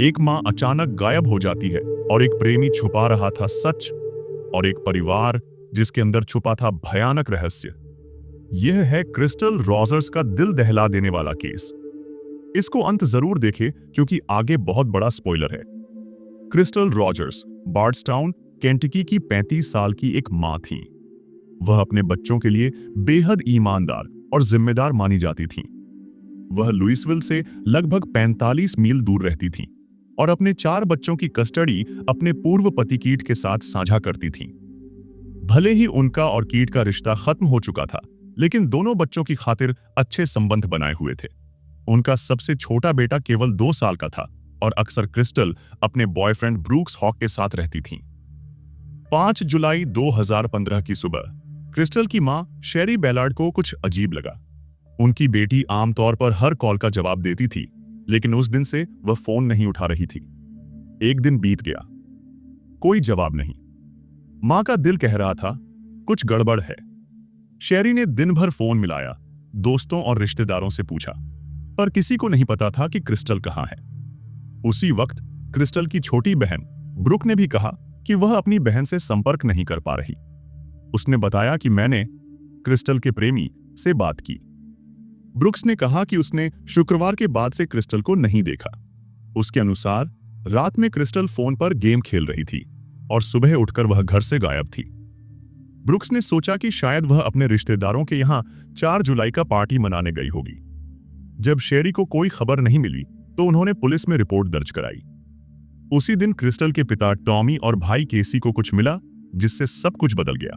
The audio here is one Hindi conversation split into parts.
एक मां अचानक गायब हो जाती है और एक प्रेमी छुपा रहा था सच, और एक परिवार जिसके अंदर छुपा था भयानक रहस्य। यह है क्रिस्टल रॉजर्स का दिल दहला देने वाला केस। इसको अंत जरूर देखें क्योंकि आगे बहुत बड़ा स्पॉइलर है। क्रिस्टल रॉजर्स बार्डस्टाउन, केंटकी की 35 साल की एक मां थीं। वह अपने बच्चों के लिए बेहद ईमानदार और जिम्मेदार मानी जाती थीं। वह लुइसविल से लगभग 45 मील दूर रहती थीं और अपने 4 बच्चों की कस्टडी अपने पूर्व पति कीट के साथ साझा करती थीं। भले ही उनका और कीट का रिश्ता खत्म हो चुका था, लेकिन दोनों बच्चों की खातिर अच्छे संबंध बनाए हुए थे। उनका सबसे छोटा बेटा केवल 2 साल का था और अक्सर क्रिस्टल अपने बॉयफ्रेंड ब्रूक्स हॉक के साथ रहती थीं। 5 जुलाई 2015 की सुबह क्रिस्टल की मां शेरी बेलार्ड को कुछ अजीब लगा। उनकी बेटी आमतौर पर हर कॉल का जवाब देती थी, लेकिन उस दिन से वह फोन नहीं उठा रही थी। एक दिन बीत गया, कोई जवाब नहीं। मां का दिल कह रहा था कुछ गड़बड़ है। शेरी ने दिन भर फोन मिलाया, दोस्तों और रिश्तेदारों से पूछा, पर किसी को नहीं पता था कि क्रिस्टल कहां है। उसी वक्त क्रिस्टल की छोटी बहन ब्रुक ने भी कहा कि वह अपनी बहन से संपर्क नहीं कर पा रही। उसने बताया कि मैंने क्रिस्टल के प्रेमी से बात की। ब्रुक्स ने कहा कि उसने शुक्रवार के बाद से क्रिस्टल को नहीं देखा। उसके अनुसार रात में क्रिस्टल फोन पर गेम खेल रही थी और सुबह उठकर वह घर से गायब थी। ब्रुक्स ने सोचा कि शायद वह अपने रिश्तेदारों के यहाँ 4 जुलाई का पार्टी मनाने गई होगी। जब शेरी को कोई खबर नहीं मिली तो उन्होंने पुलिस में रिपोर्ट दर्ज कराई। उसी दिन क्रिस्टल के पिता टॉमी और भाई केसी को कुछ मिला जिससे सब कुछ बदल गया।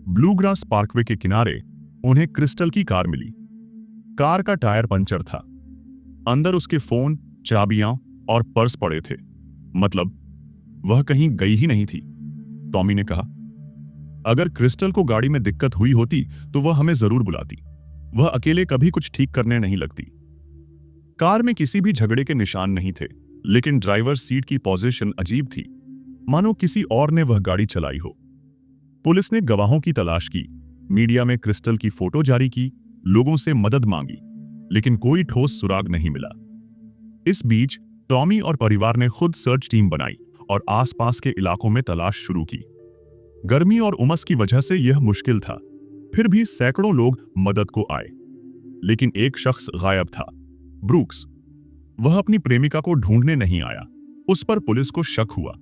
ब्लूग्रास पार्कवे के किनारे उन्हें क्रिस्टल की कार मिली। कार का टायर पंचर था। अंदर उसके फोन, चाबियां और पर्स पड़े थे। मतलब वह कहीं गई ही नहीं थी। टॉमी ने कहा, अगर क्रिस्टल को गाड़ी में दिक्कत हुई होती तो वह हमें जरूर बुलाती। वह अकेले कभी कुछ ठीक करने नहीं लगती। कार में किसी भी झगड़े के निशान नहीं थे, लेकिन ड्राइवर सीट की पोजीशन अजीब थी, मानो किसी और ने वह गाड़ी चलाई हो। पुलिस ने गवाहों की तलाश की, मीडिया में क्रिस्टल की फोटो जारी की, लोगों से मदद मांगी, लेकिन कोई ठोस सुराग नहीं मिला। इस बीच टॉमी और परिवार ने खुद सर्च टीम बनाई और आसपास के इलाकों में तलाश शुरू की। गर्मी और उमस की वजह से यह मुश्किल था, फिर भी सैकड़ों लोग मदद को आए। लेकिन एक शख्स गायब था, ब्रूक्स। वह अपनी प्रेमिका को ढूंढने नहीं आया। उस पर पुलिस को शक हुआ।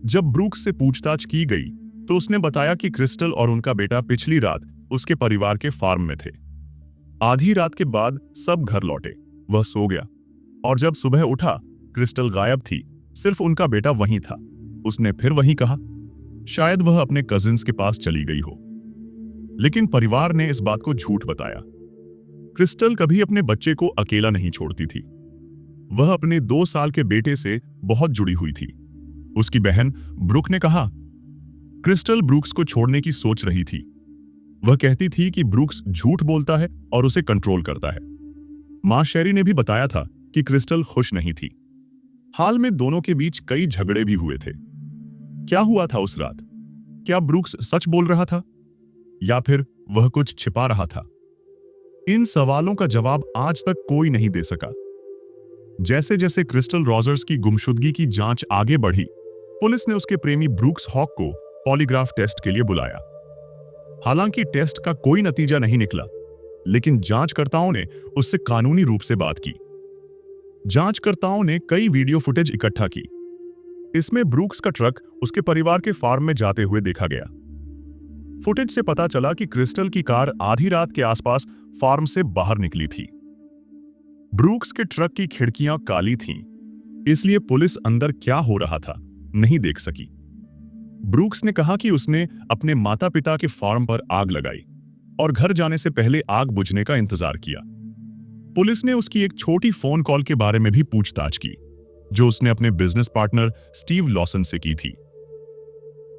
जब ब्रूक्स से पूछताछ की गई तो उसने बताया कि क्रिस्टल और उनका बेटा पिछली रात उसके परिवार के फार्म में थे। आधी रात के बाद सब घर लौटे। वह सो गया और जब सुबह उठा क्रिस्टल गायब थी, सिर्फ उनका बेटा वहीं था। उसने फिर वही कहा, शायद वह अपने कजिन्स के पास चली गई हो। लेकिन परिवार ने इस बात को झूठ बताया। क्रिस्टल कभी अपने बच्चे को अकेला नहीं छोड़ती थी। वह अपने 2 साल के बेटे से बहुत जुड़ी हुई थी। उसकी बहन ब्रुक ने कहा, क्रिस्टल ब्रूक्स को छोड़ने की सोच रही थी। वह कहती थी कि ब्रूक्स झूठ बोलता है और उसे कंट्रोल करता है। मां शेरी ने भी बताया था कि क्रिस्टल खुश नहीं थी। हाल में दोनों के बीच कई झगड़े भी हुए थे। क्या हुआ था उस रात? क्या ब्रूक्स सच बोल रहा था या फिर वह कुछ छिपा रहा था? इन सवालों का जवाब आज तक कोई नहीं दे सका। जैसे जैसे क्रिस्टल रॉजर्स की गुमशुदगी की जांच आगे बढ़ी, पुलिस ने उसके प्रेमी ब्रूक्स हॉक को पॉलीग्राफ टेस्ट के लिए बुलाया। हालांकि टेस्ट का कोई नतीजा नहीं निकला, लेकिन जांचकर्ताओं ने उससे कानूनी रूप से बात की। जांचकर्ताओं ने कई वीडियो फुटेज इकट्ठा की। इसमें ब्रूक्स का ट्रक उसके परिवार के फार्म में जाते हुए देखा गया। फुटेज से पता चला कि क्रिस्टल की कार आधी रात के आसपास फार्म से बाहर निकली थी। ब्रूक्स के ट्रक की खिड़कियां काली थीं, इसलिए पुलिस अंदर क्या हो रहा था नहीं देख सकी। ब्रूक्स ने कहा कि उसने अपने माता-पिता के फार्म पर आग लगाई और घर जाने से पहले आग बुझने का इंतजार किया। पुलिस ने उसकी एक छोटी फोन कॉल के बारे में भी पूछताछ की, जो उसने अपने बिजनेस पार्टनर स्टीव लॉसन से की थी।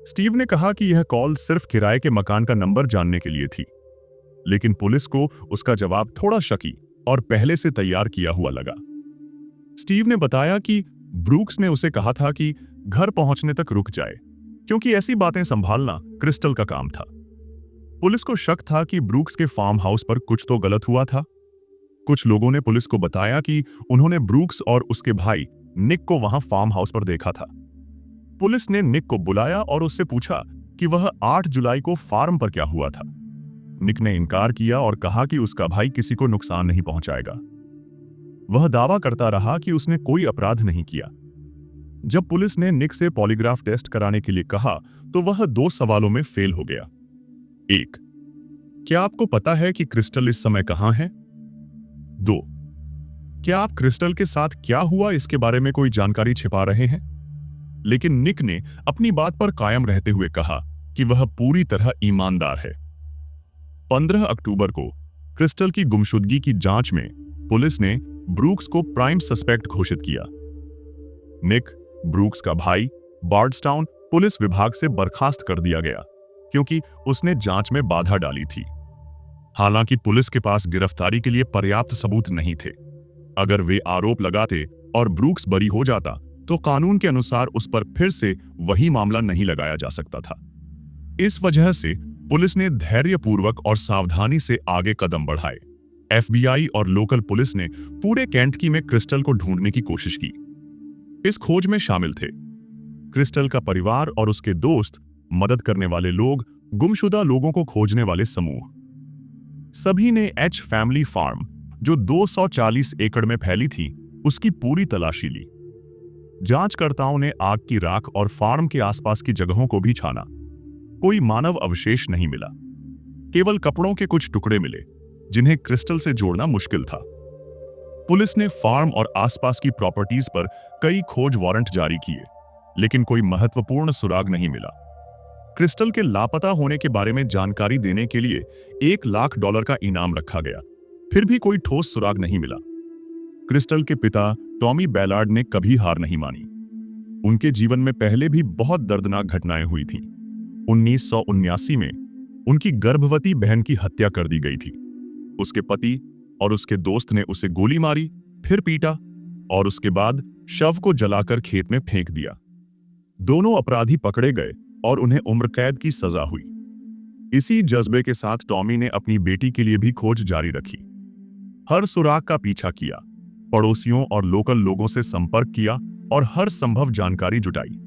स्टीव ने कहा कि यह कॉल सिर्फ किराए के मकान का नंबर जानने के लिए थी, लेकिन पुलिस को उसका जवाब थोड़ा शकी और पहले से तैयार किया हुआ लगा। स्टीव ने बताया कि ब्रूक्स ने उसे कहा था कि घर पहुंचने तक रुक जाए, क्योंकि ऐसी बातें संभालना क्रिस्टल का काम था। पुलिस को शक था कि ब्रूक्स के फार्म हाउस पर कुछ तो गलत हुआ था। कुछ लोगों ने पुलिस को बताया कि उन्होंने ब्रूक्स और उसके भाई निक को वहां फार्म हाउस पर देखा था। पुलिस ने निक को बुलाया और उससे पूछा कि वह 8 जुलाई को फार्म पर क्या हुआ था। निक ने इनकार किया और कहा कि उसका भाई किसी को नुकसान नहीं पहुंचाएगा। वह दावा करता रहा कि उसने कोई अपराध नहीं किया। जब पुलिस ने निक से पॉलीग्राफ टेस्ट कराने के लिए कहा तो वह 2 सवालों में फेल हो गया। 1. क्या आपको पता है कि क्रिस्टल इस समय कहां है? 2. क्या आप क्रिस्टल के साथ क्या हुआ इसके बारे में कोई जानकारी छिपा रहे हैं? लेकिन निक ने अपनी बात पर कायम रहते हुए कहा कि वह पूरी तरह ईमानदार है। 15 अक्टूबर को क्रिस्टल की गुमशुदगी की जांच में पुलिस ने ब्रूक्स को प्राइम सस्पेक्ट घोषित किया। निक, ब्रूक्स का भाई, बार्डस्टाउन पुलिस विभाग से बर्खास्त कर दिया गया क्योंकि उसने जांच में बाधा डाली थी। हालांकि पुलिस के पास गिरफ्तारी के लिए पर्याप्त सबूत नहीं थे। अगर वे आरोप लगाते और ब्रूक्स बरी हो जाता तो कानून के अनुसार उस पर फिर से वही मामला नहीं लगाया जा सकता था। इस वजह से पुलिस ने धैर्यपूर्वक और सावधानी से आगे कदम बढ़ाए। एफबीआई और लोकल पुलिस ने पूरे केंटकी में क्रिस्टल को ढूंढने की कोशिश की। इस खोज में शामिल थे क्रिस्टल का परिवार और उसके दोस्त, मदद करने वाले लोग, गुमशुदा लोगों को खोजने वाले समूह। सभी ने एच फैमिली फार्म, जो 240 एकड़ में फैली थी, उसकी पूरी तलाशी ली। जांचकर्ताओं ने आग की राख और फार्म के आसपास की जगहों को भी छाना। कोई मानव अवशेष नहीं मिला। केवल कपड़ों के कुछ टुकड़े मिले जिन्हें क्रिस्टल से जोड़ना मुश्किल था। पुलिस ने फार्म और आसपास की प्रॉपर्टीज पर कई खोज वारंट जारी किए, लेकिन कोई महत्वपूर्ण सुराग नहीं मिला। क्रिस्टल के लापता होने के बारे में जानकारी देने के लिए $1 लाख का इनाम रखा गया, फिर भी कोई ठोस सुराग नहीं मिला। क्रिस्टल के पिता टॉमी बैलार्ड ने कभी हार नहीं मानी। उनके जीवन में पहले भी बहुत दर्दनाक घटनाएं हुई थीं। 1979 में उनकी गर्भवती बहन की हत्या कर दी गई थी। उसके पति और उसके दोस्त ने उसे गोली मारी, फिर पीटा और उसके बाद शव को जलाकर खेत में फेंक दिया। दोनों अपराधी पकड़े गए और उन्हें उम्र कैद की सजा हुई। इसी जज्बे के साथ टॉमी ने अपनी बेटी के लिए भी खोज जारी रखी। हर सुराग का पीछा किया, पड़ोसियों और लोकल लोगों से संपर्क किया और हर संभव जानकारी जुटाई।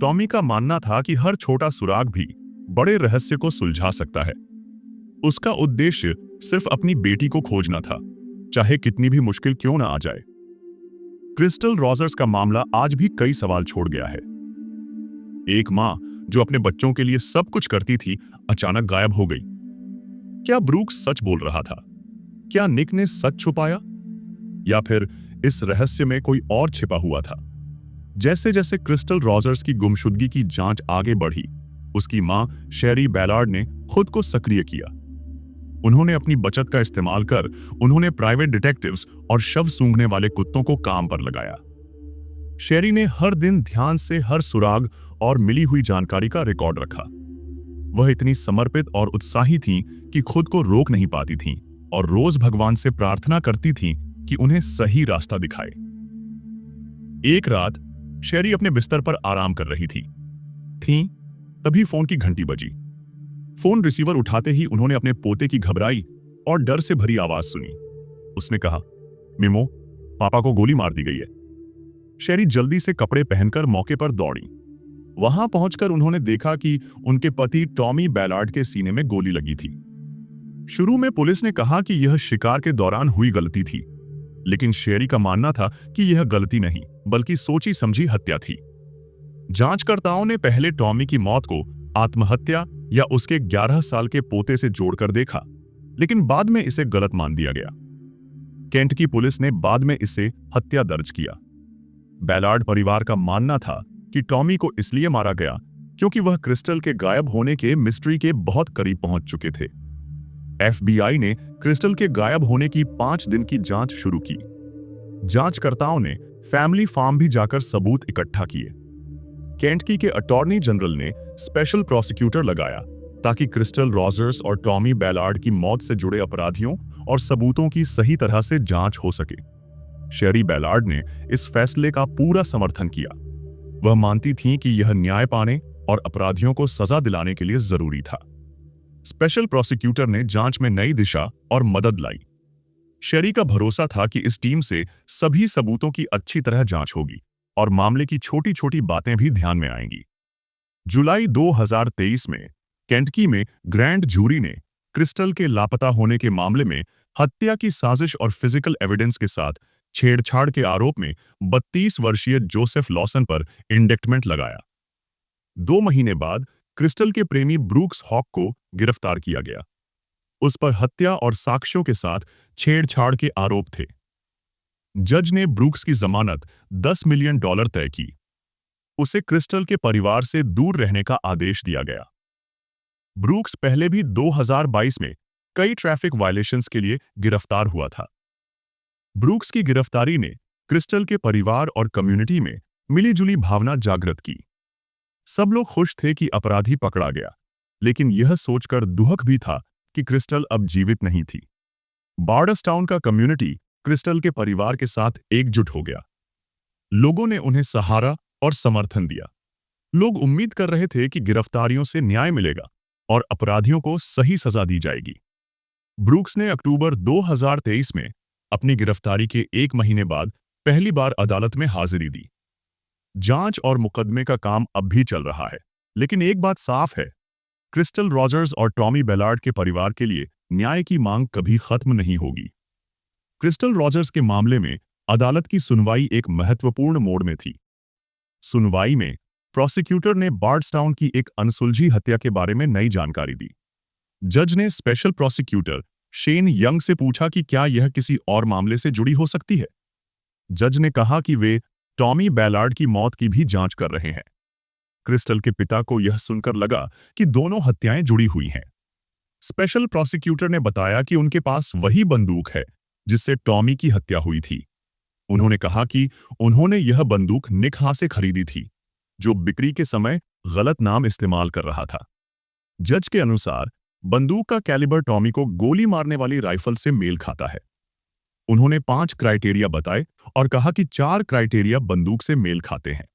टॉमी का मानना था कि हर छोटा सुराग भी बड़े रहस्य को सुलझा सकता है। उसका उद्देश्य सिर्फ अपनी बेटी को खोजना था, चाहे कितनी भी मुश्किल क्यों ना आ जाए। क्रिस्टल रॉजर्स का मामला आज भी कई सवाल छोड़ गया है। एक मां जो अपने बच्चों के लिए सब कुछ करती थी, अचानक गायब हो गई। क्या ब्रूक्स सच बोल रहा था? क्या निक ने सच छुपाया? या फिर इस रहस्य में कोई और छिपा हुआ था? जैसे जैसे क्रिस्टल रॉजर्स की गुमशुदगी की जांच आगे बढ़ी, उसकी मां शेरी बैलार्ड ने खुद को सक्रिय किया। उन्होंने अपनी बचत का इस्तेमाल कर उन्होंने प्राइवेट डिटेक्टिव्स और शव सूंघने वाले कुत्तों को काम पर लगाया। शेरी ने हर दिन ध्यान से हर सुराग और मिली हुई जानकारी का रिकॉर्ड रखा। वह इतनी समर्पित और उत्साही थीं कि खुद को रोक नहीं पाती थीं और रोज भगवान से प्रार्थना करती थीं कि उन्हें सही रास्ता दिखाए। एक रात शेरी अपने बिस्तर पर आराम कर रही थी, तभी फोन की घंटी बजी। फोन रिसीवर उठाते ही उन्होंने अपने पोते की घबराई और डर से भरी आवाज सुनी। उसने कहा, मिमो, पापा को गोली मार दी गई है। शेरी जल्दी से कपड़े पहनकर मौके पर दौड़ी। वहां पहुंचकर उन्होंने देखा कि उनके पति टॉमी बैलार्ड के सीने में गोली लगी थी। शुरू में पुलिस ने कहा कि यह शिकार के दौरान हुई गलती थी, लेकिन शेरी का मानना था कि यह गलती नहीं बल्कि सोची समझी हत्या थी। जांचकर्ताओं ने पहले टॉमी की मौत को आत्महत्या या उसके 11 साल के पोते से जोड़कर देखा, लेकिन बाद में इसे गलत मान दिया गया। केंट की पुलिस ने बाद में इसे हत्या दर्ज किया। बैलार्ड परिवार का मानना था कि टॉमी को इसलिए मारा गया क्योंकि वह क्रिस्टल के गायब होने के मिस्ट्री के बहुत करीब पहुंच चुके थे। एफबीआई ने क्रिस्टल के गायब होने की 5 दिन की जांच शुरू की। जांचकर्ताओं ने फैमिली फार्म भी जाकर सबूत इकट्ठा किए। केंटकी के अटॉर्नी जनरल ने स्पेशल प्रोसिक्यूटर लगाया ताकि क्रिस्टल रॉजर्स और टॉमी बैलार्ड की मौत से जुड़े अपराधियों और सबूतों की सही तरह से जांच हो सके। शेरी बैलार्ड ने इस फैसले का पूरा समर्थन किया। वह मानती थीं कि यह न्याय पाने और अपराधियों को सजा दिलाने के लिए जरूरी था। स्पेशल प्रोसिक्यूटर ने जांच में नई दिशा और मदद लाई। शेरी का भरोसा था कि इस टीम से सभी सबूतों की अच्छी तरह जांच होगी और मामले की छोटी छोटी बातें भी ध्यान में आएंगी। जुलाई 2023 में केंटकी में ग्रैंड जूरी ने क्रिस्टल के लापता होने के मामले में हत्या की साजिश और फिजिकल एविडेंस के साथ छेड़छाड़ के आरोप में 32 वर्षीय जोसेफ लॉसन पर इंडेक्टमेंट लगाया। 2 महीने बाद क्रिस्टल के प्रेमी ब्रूक्स हॉक को गिरफ्तार किया गया। उस पर हत्या और साक्ष्यों के साथ छेड़छाड़ के आरोप थे। जज ने ब्रूक्स की जमानत $10 मिलियन तय की। उसे क्रिस्टल के परिवार से दूर रहने का आदेश दिया गया। ब्रूक्स पहले भी 2022 में कई ट्रैफिक वायलेशंस के लिए गिरफ्तार हुआ था। ब्रूक्स की गिरफ्तारी ने क्रिस्टल के परिवार और कम्युनिटी में मिलीजुली भावना जागृत की। सब लोग खुश थे कि अपराधी पकड़ा गया, लेकिन यह सोचकर दुख भी था कि क्रिस्टल अब जीवित नहीं थी। बार्डसटाउन का कम्युनिटी क्रिस्टल के परिवार के साथ एकजुट हो गया। लोगों ने उन्हें सहारा और समर्थन दिया। लोग उम्मीद कर रहे थे कि गिरफ्तारियों से न्याय मिलेगा और अपराधियों को सही सजा दी जाएगी। ब्रूक्स ने अक्टूबर 2023 में अपनी गिरफ्तारी के 1 महीने बाद पहली बार अदालत में हाजिरी दी। जांच और मुकदमे का काम अब भी चल रहा है, लेकिन एक बात साफ है, क्रिस्टल रॉजर्स और टॉमी बेलार्ड के परिवार के लिए न्याय की मांग कभी खत्म नहीं होगी। क्रिस्टल रॉजर्स के मामले में अदालत की सुनवाई एक महत्वपूर्ण मोड़ में थी। सुनवाई में प्रोसिक्यूटर ने बार्डसटाउन की एक अनसुलझी हत्या के बारे में नई जानकारी दी। जज ने स्पेशल प्रोसिक्यूटर शेन यंग से पूछा कि क्या यह किसी और मामले से जुड़ी हो सकती है। जज ने कहा कि वे टॉमी बेलार्ड की मौत की भी जांच कर रहे हैं। क्रिस्टल के पिता को यह सुनकर लगा कि दोनों हत्याएं जुड़ी हुई हैं। स्पेशल प्रोसिक्यूटर ने बताया कि उनके पास वही बंदूक है जिससे टॉमी की हत्या हुई थी। उन्होंने कहा कि उन्होंने यह बंदूक निक हा से खरीदी थी, जो बिक्री के समय गलत नाम इस्तेमाल कर रहा था। जज के अनुसार बंदूक का कैलिबर टॉमी को गोली मारने वाली राइफल से मेल खाता है। उन्होंने 5 क्राइटेरिया बताए और कहा कि 4 क्राइटेरिया बंदूक से मेल खाते हैं।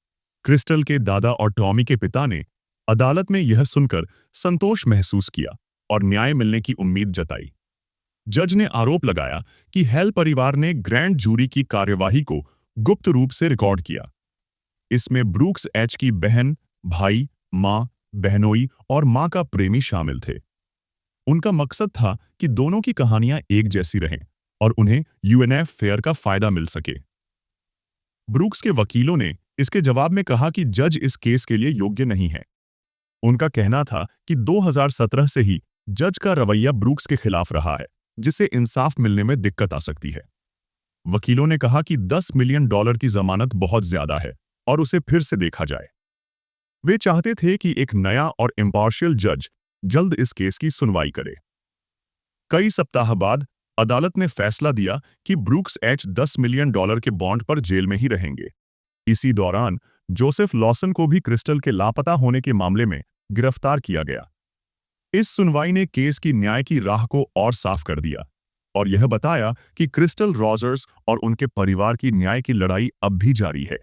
क्रिस्टल के दादा और टॉमी के पिता ने अदालत में यह सुनकर संतोष महसूस किया और न्याय मिलने की उम्मीद जताई। जज ने आरोप लगाया कि हेल परिवार ने ग्रैंड जूरी की कार्यवाही को गुप्त रूप से रिकॉर्ड किया। इसमें ब्रूक्स एच की बहन, भाई, मां, बहनोई और मां का प्रेमी शामिल थे। उनका मकसद था कि दोनों की कहानियां एक जैसी रहें और उन्हें यूएनएफ फेयर का फायदा मिल सके। ब्रूक्स के वकीलों ने इसके जवाब में कहा कि जज इस केस के लिए योग्य नहीं है। उनका कहना था कि 2017 से ही जज का रवैया ब्रूक्स के खिलाफ रहा है, जिससे इंसाफ मिलने में दिक्कत आ सकती है। वकीलों ने कहा कि $10 मिलियन की जमानत बहुत ज्यादा है और उसे फिर से देखा जाए। वे चाहते थे कि एक नया और इम्पार्शियल जज जल्द इस केस की सुनवाई करे। कई सप्ताह बाद अदालत ने फैसला दिया कि ब्रूक्स एच $10 मिलियन के बॉन्ड पर जेल में ही रहेंगे। इसी दौरान जोसेफ लॉसन को भी क्रिस्टल के लापता होने के मामले में गिरफ्तार किया गया। इस सुनवाई ने केस की न्याय की राह को और साफ कर दिया और यह बताया कि क्रिस्टल रॉजर्स और उनके परिवार की न्याय की लड़ाई अब भी जारी है।